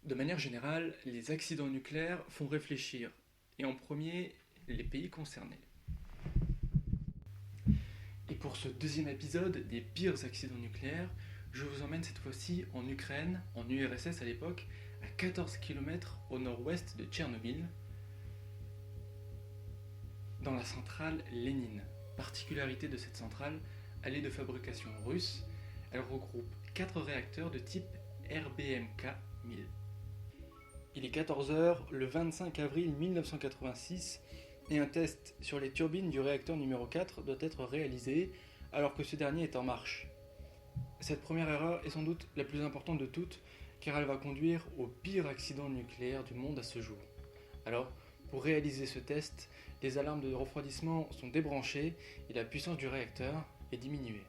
De manière générale, les accidents nucléaires font réfléchir, et en premier, les pays concernés. Et pour ce deuxième épisode des pires accidents nucléaires, je vous emmène cette fois-ci en Ukraine, en URSS à l'époque, à 14 km au nord-ouest de Tchernobyl, dans la centrale Lénine. Particularité de cette centrale, elle est de fabrication russe, elle regroupe 4 réacteurs de type RBMK 1000. Il est 14h le 25 avril 1986 et un test sur les turbines du réacteur numéro 4 doit être réalisé alors que ce dernier est en marche. Cette première erreur est sans doute la plus importante de toutes car elle va conduire au pire accident nucléaire du monde à ce jour. Alors, pour réaliser ce test, les alarmes de refroidissement sont débranchées et la puissance du réacteur est diminuée.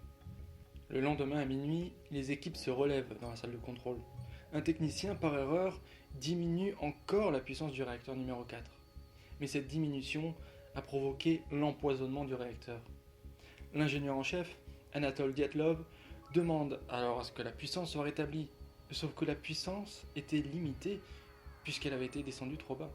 Le lendemain à minuit, les équipes se relèvent dans la salle de contrôle. Un technicien, par erreur, diminue encore la puissance du réacteur numéro 4. Mais cette diminution a provoqué l'empoisonnement du réacteur. L'ingénieur en chef, Anatole Dyatlov, demande alors à ce que la puissance soit rétablie. Sauf que la puissance était limitée puisqu'elle avait été descendue trop bas.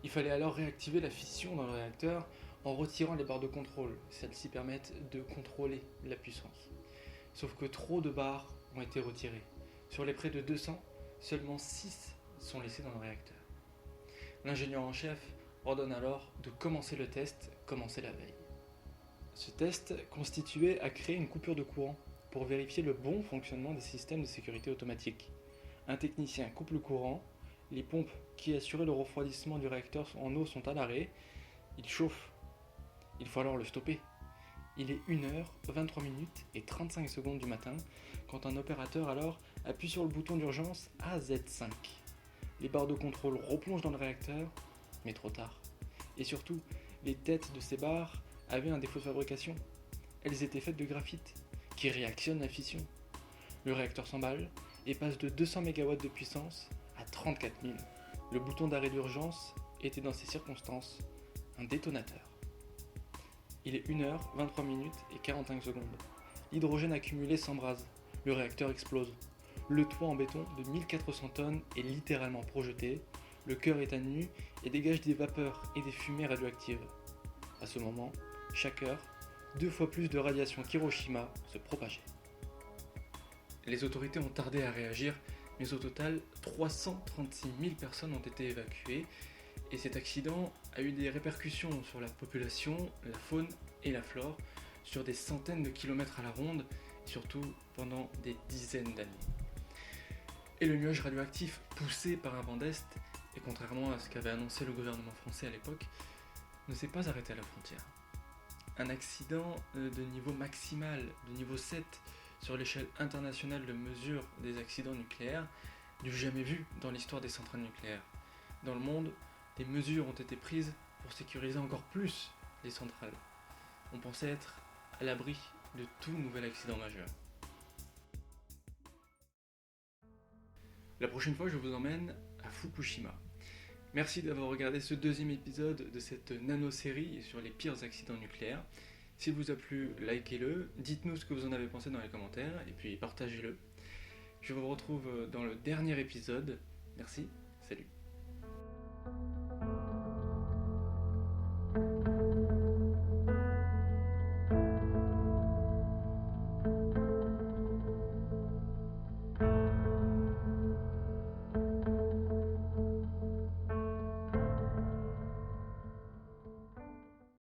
Il fallait alors réactiver la fission dans le réacteur en retirant les barres de contrôle. Celles-ci permettent de contrôler la puissance. Sauf que trop de barres ont été retirées. Sur les près de 200, seulement 6 sont laissés dans le réacteur. L'ingénieur en chef ordonne alors de commencer le test, commencer la veille. Ce test constituait à créer une coupure de courant pour vérifier le bon fonctionnement des systèmes de sécurité automatique. Un technicien coupe le courant, les pompes qui assuraient le refroidissement du réacteur en eau sont à l'arrêt, il chauffe. Il faut alors le stopper. Il est 1h, 23 minutes et 35 secondes du matin quand un opérateur alors appuie sur le bouton d'urgence AZ5. Les barres de contrôle replongent dans le réacteur, mais trop tard. Et surtout, les têtes de ces barres avaient un défaut de fabrication. Elles étaient faites de graphite, qui réactionne la fission. Le réacteur s'emballe et passe de 200 MW de puissance à 34 000. Le bouton d'arrêt d'urgence était dans ces circonstances un détonateur. Il est 1h, 23 minutes et 45 secondes. L'hydrogène accumulé s'embrase. Le réacteur explose. Le toit en béton de 1400 tonnes est littéralement projeté. Le cœur est à nu et dégage des vapeurs et des fumées radioactives. À ce moment, chaque heure, 2 fois plus de radiation qu'Hiroshima se propageait. Les autorités ont tardé à réagir, mais au total, 336 000 personnes ont été évacuées et cet accident a eu des répercussions sur la population, la faune et la flore, sur des centaines de kilomètres à la ronde, et surtout pendant des dizaines d'années. Et le nuage radioactif poussé par un vent d'Est, et contrairement à ce qu'avait annoncé le gouvernement français à l'époque, ne s'est pas arrêté à la frontière. Un accident de niveau maximal, de niveau 7, sur l'échelle internationale de mesure des accidents nucléaires, du jamais vu dans l'histoire des centrales nucléaires. Dans le monde, des mesures ont été prises pour sécuriser encore plus les centrales. On pensait être à l'abri de tout nouvel accident majeur. La prochaine fois, je vous emmène à Fukushima. Merci d'avoir regardé ce deuxième épisode de cette nano-série sur les pires accidents nucléaires. S'il vous a plu, likez-le, dites-nous ce que vous en avez pensé dans les commentaires, et puis partagez-le. Je vous retrouve dans le dernier épisode. Merci, salut.